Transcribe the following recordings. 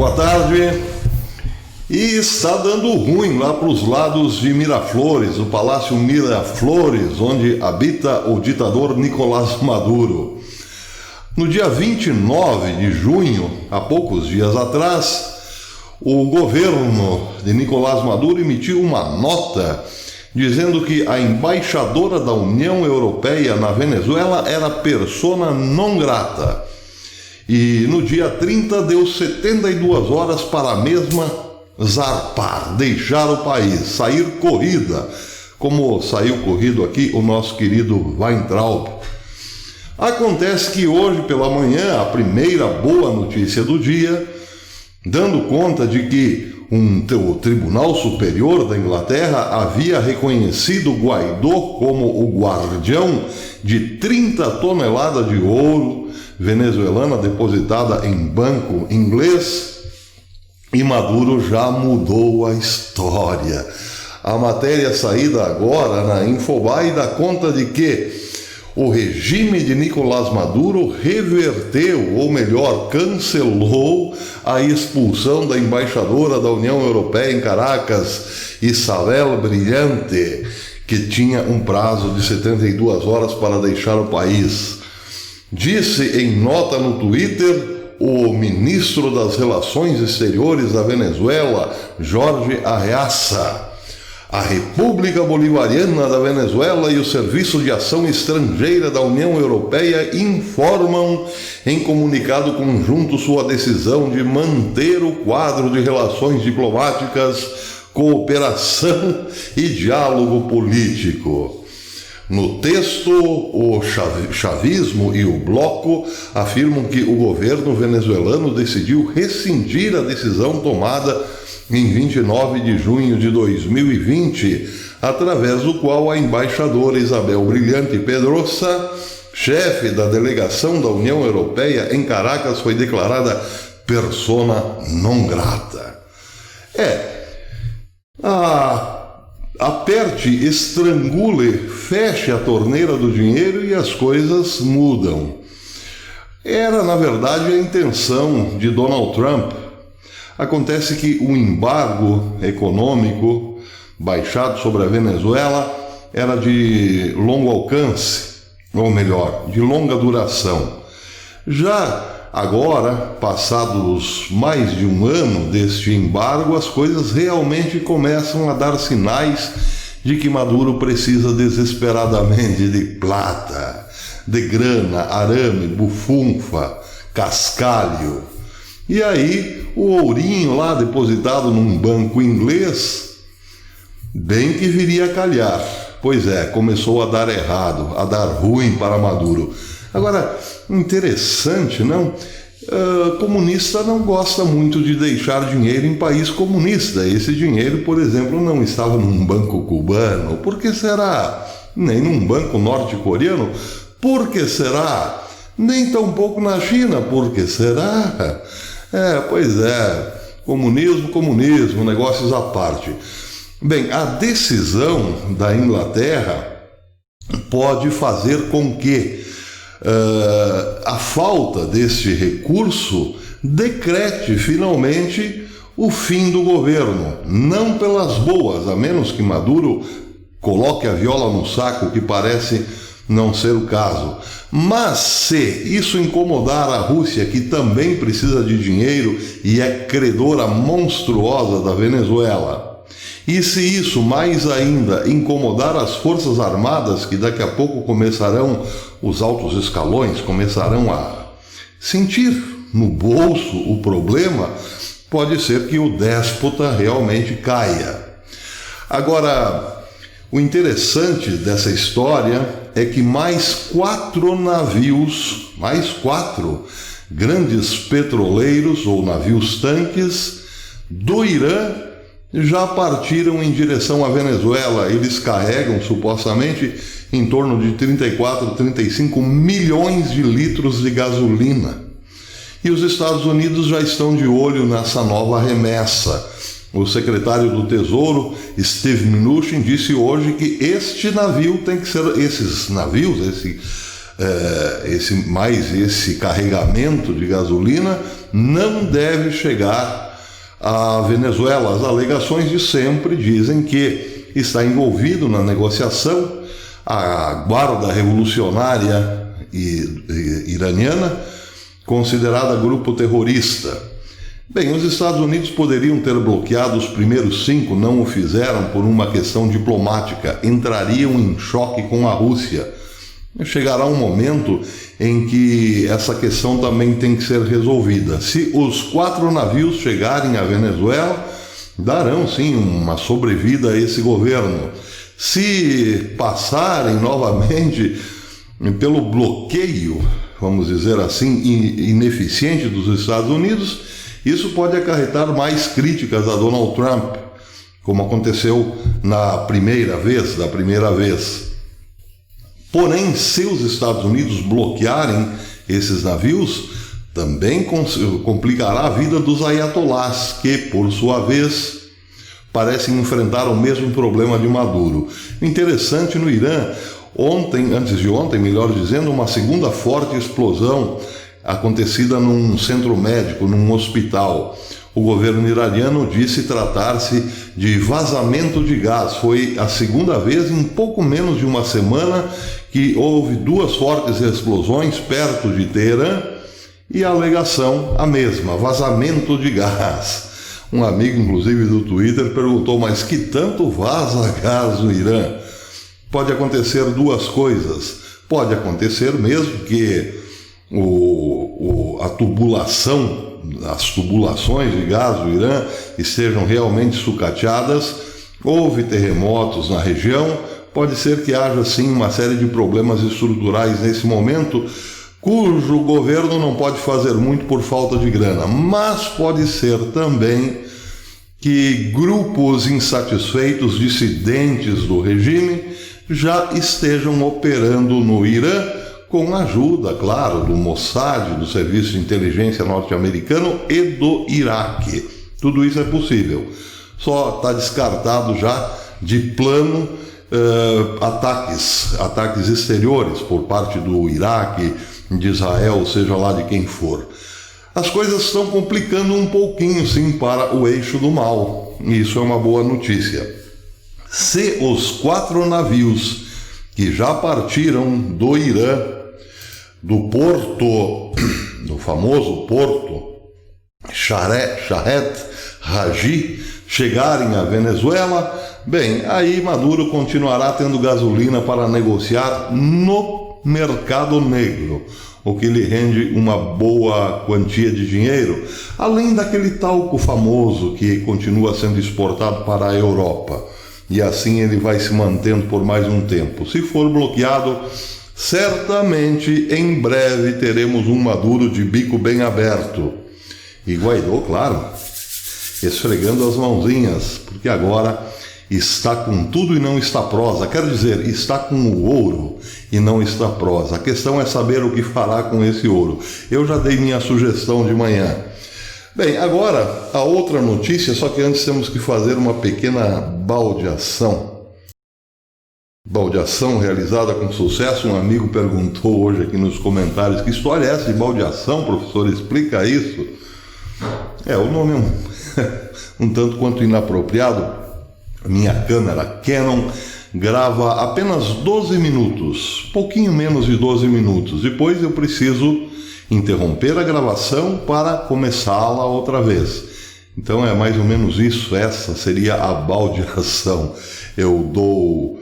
Boa tarde. E está dando ruim lá para os lados de Miraflores, o Palácio Miraflores, onde habita o ditador Nicolás Maduro. No dia 29 de junho, há poucos dias atrás, o governo de Nicolás Maduro emitiu uma nota dizendo que a embaixadora da União Europeia na Venezuela era persona non grata. E no dia 30 deu 72 horas para a mesma zarpar, deixar o país, sair corrida, como saiu corrido aqui o nosso querido Weintraub. Acontece que hoje pela manhã, a primeira boa notícia do dia, dando conta de que o Tribunal Superior da Inglaterra havia reconhecido Guaidó como o guardião de 30 toneladas de ouro venezuelana depositada em banco inglês, e Maduro já mudou a história. A matéria saída agora na Infobae dá conta de que o regime de Nicolás Maduro reverteu, ou melhor, cancelou a expulsão da embaixadora da União Europeia em Caracas, Isabel Brilhante, que tinha um prazo de 72 horas para deixar o país. Disse em nota no Twitter o ministro das Relações Exteriores da Venezuela, Jorge Arreaza: a República Bolivariana da Venezuela e o Serviço de Ação Estrangeira da União Europeia informam em comunicado conjunto sua decisão de manter o quadro de relações diplomáticas, cooperação e diálogo político. No texto, o chavismo e o bloco afirmam que o governo venezuelano decidiu rescindir a decisão tomada em 29 de junho de 2020, através do qual a embaixadora Isabel Brilhante Pedrosa, chefe da delegação da União Europeia em Caracas, foi declarada persona non grata. Aperte, estrangule, feche a torneira do dinheiro e as coisas mudam. Era, na verdade, a intenção de Donald Trump. Acontece que o embargo econômico baixado sobre a Venezuela era de longo alcance, ou melhor, de longa duração. Já agora, passados mais de um ano deste embargo, as coisas realmente começam a dar sinais de que Maduro precisa desesperadamente de plata, de grana, arame, bufunfa, cascalho. E aí, o ourinho lá depositado num banco inglês, bem que viria a calhar. Pois é, começou a dar errado, a dar ruim para Maduro. Agora, interessante, não? Comunista não gosta muito de deixar dinheiro em país comunista. Esse dinheiro, por exemplo, não estava num banco cubano. Por que será? Nem num banco norte-coreano. Por que será? Nem tampouco na China. Por que será? Pois é, comunismo, negócios à parte. Bem, a decisão da Inglaterra pode fazer com que a falta deste recurso decrete finalmente o fim do governo, não pelas boas, a menos que Maduro coloque a viola no saco, que parece não ser o caso. Mas se isso incomodar a Rússia, que também precisa de dinheiro e é credora monstruosa da Venezuela, e se isso mais ainda incomodar as Forças Armadas, que daqui a pouco começarão, os altos escalões começarão a sentir no bolso o problema, pode ser que o déspota realmente caia. Agora, o interessante dessa história é que mais 4 navios, mais 4 grandes petroleiros ou navios-tanques do Irã já partiram em direção à Venezuela. Eles carregam supostamente em torno de 34, 35 milhões de litros de gasolina. E os Estados Unidos já estão de olho nessa nova remessa. O secretário do Tesouro, Steve Mnuchin, disse hoje que este navio tem que ser, esses navios, esse esse carregamento de gasolina não deve chegar à Venezuela. As alegações de sempre dizem que está envolvido na negociação a Guarda Revolucionária Iraniana, considerada grupo terrorista. Bem, os Estados Unidos poderiam ter bloqueado os primeiros 5, não o fizeram por uma questão diplomática, entrariam em choque com a Rússia. Chegará um momento em que essa questão também tem que ser resolvida. Se os 4 navios chegarem à Venezuela, darão sim uma sobrevida a esse governo. Se passarem novamente pelo bloqueio, vamos dizer assim, ineficiente dos Estados Unidos, isso pode acarretar mais críticas a Donald Trump, como aconteceu da primeira vez. Porém, se os Estados Unidos bloquearem esses navios, também complicará a vida dos ayatolás, que, por sua vez, parecem enfrentar o mesmo problema de Maduro. Interessante, no Irã, antes de ontem, melhor dizendo, uma segunda forte explosão acontecida num centro médico, num hospital. O governo iraniano disse tratar-se de vazamento de gás. Foi a segunda vez em pouco menos de uma semana que houve 2 fortes explosões perto de Teherã e a alegação a mesma, vazamento de gás. Um amigo, inclusive, do Twitter perguntou, mas que tanto vaza gás no Irã? Pode acontecer 2 coisas. Pode acontecer mesmo que as tubulações de gás do Irã estejam realmente sucateadas, houve terremotos na região, pode ser que haja sim uma série de problemas estruturais nesse momento, cujo governo não pode fazer muito por falta de grana, mas pode ser também que grupos insatisfeitos, dissidentes do regime, já estejam operando no Irã, com a ajuda, claro, do Mossad, do Serviço de Inteligência norte-americano e do Iraque. Tudo isso é possível. Só está descartado já de plano ataques exteriores por parte do Iraque, de Israel, seja lá de quem for. As coisas estão complicando um pouquinho, sim, para o eixo do mal. E isso é uma boa notícia. Se os 4 navios que já partiram do Irã, do porto, do famoso porto Sharet Raji, chegarem à Venezuela, bem, aí Maduro continuará tendo gasolina para negociar no mercado negro, o que lhe rende uma boa quantia de dinheiro, além daquele talco famoso que continua sendo exportado para a Europa. E assim ele vai se mantendo por mais um tempo. Se for bloqueado, certamente em breve teremos um Maduro de bico bem aberto. E Guaidó, claro, esfregando as mãozinhas, porque agora está com tudo e não está prosa. Quer dizer, está com o ouro e não está prosa. A questão é saber o que fará com esse ouro. Eu já dei minha sugestão de manhã. Bem, agora a outra notícia, só que antes temos que fazer uma pequena baldeação. Baldeação realizada com sucesso. Um amigo perguntou hoje aqui nos comentários: que história é essa de baldeação, professor? Explica isso. O nome é um tanto quanto inapropriado. Minha câmera Canon grava apenas 12 minutos, pouquinho menos de 12 minutos. Depois eu preciso interromper a gravação para começá-la outra vez. Então é mais ou menos isso. Essa seria a baldeação. Eu dou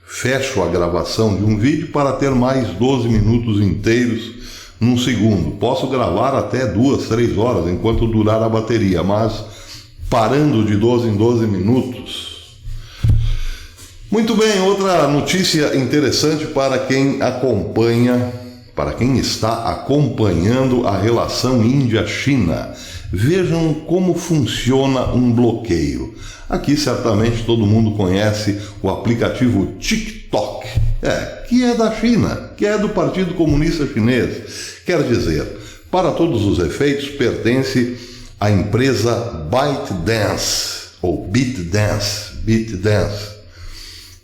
fecho a gravação de um vídeo para ter mais 12 minutos inteiros num segundo. Posso gravar até 2, 3 horas enquanto durar a bateria, mas parando de 12 em 12 minutos. Muito bem, outra notícia interessante para quem está acompanhando a relação Índia-China. Vejam como funciona um bloqueio. Aqui certamente todo mundo conhece o aplicativo TikTok, que é da China, que é do Partido Comunista Chinês. Quer dizer, para todos os efeitos, pertence à empresa ByteDance, ou ByteDance.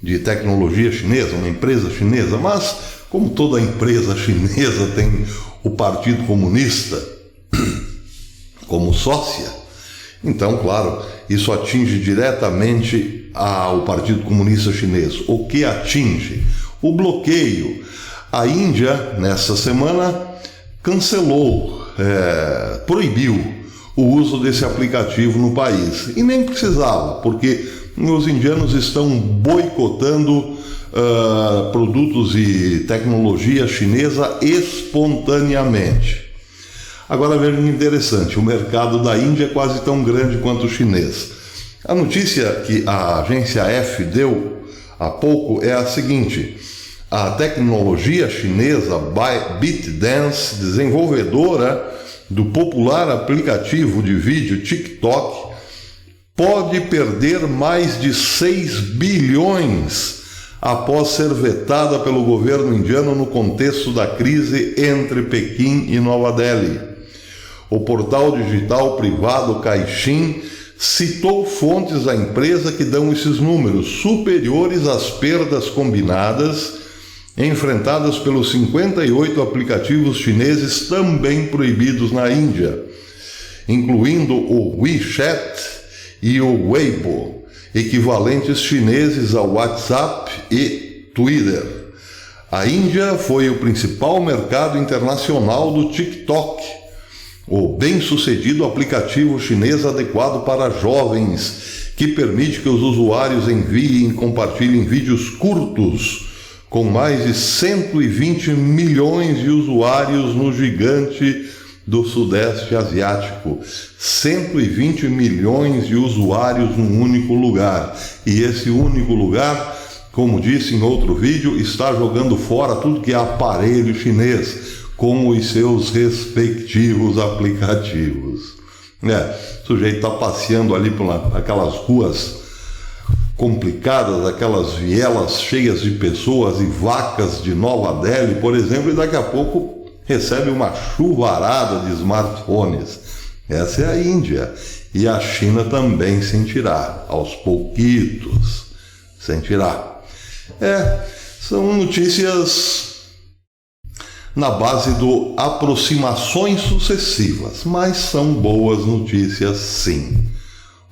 de tecnologia chinesa, uma empresa chinesa, mas como toda empresa chinesa tem o Partido Comunista como sócia, então, claro, isso atinge diretamente ao Partido Comunista Chinês. O que atinge? O bloqueio. A Índia, nessa semana, cancelou, proibiu o uso desse aplicativo no país. E nem precisava, porque os indianos estão boicotando produtos e tecnologia chinesa espontaneamente. Agora vejam que interessante, o mercado da Índia é quase tão grande quanto o chinês. A notícia que a agência F deu há pouco é a seguinte: a tecnologia chinesa ByteDance, desenvolvedora do popular aplicativo de vídeo TikTok, pode perder mais de 6 bilhões após ser vetada pelo governo indiano no contexto da crise entre Pequim e Nova Delhi. O portal digital privado Caixin citou fontes da empresa que dão esses números, superiores às perdas combinadas enfrentadas pelos 58 aplicativos chineses também proibidos na Índia, incluindo o WeChat e o Weibo, equivalentes chineses ao WhatsApp e Twitter. A Índia foi o principal mercado internacional do TikTok, o bem-sucedido aplicativo chinês adequado para jovens, que permite que os usuários enviem e compartilhem vídeos curtos, com mais de 120 milhões de usuários no gigante do Sudeste Asiático. 120 milhões de usuários num único lugar. E esse único lugar, como disse em outro vídeo, está jogando fora tudo que é aparelho chinês, com os seus respectivos aplicativos. O sujeito está passeando ali por aquelas ruas complicadas, aquelas vielas cheias de pessoas e vacas de Nova Delhi, por exemplo, e daqui a pouco recebe uma chuvarada de smartphones. Essa é a Índia. E a China também sentirá, aos pouquitos, sentirá. São notícias na base do aproximações sucessivas, mas são boas notícias sim.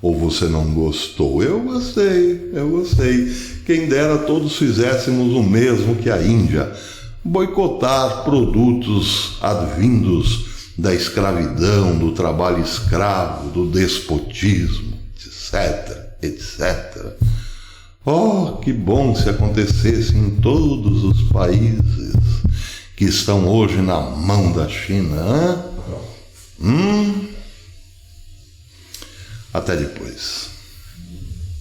Ou você não gostou? Eu gostei. Quem dera todos fizéssemos o mesmo que a Índia, boicotar produtos advindos da escravidão, do trabalho escravo, do despotismo, etc. Oh, que bom se acontecesse em todos os países que estão hoje na mão da China. Até depois.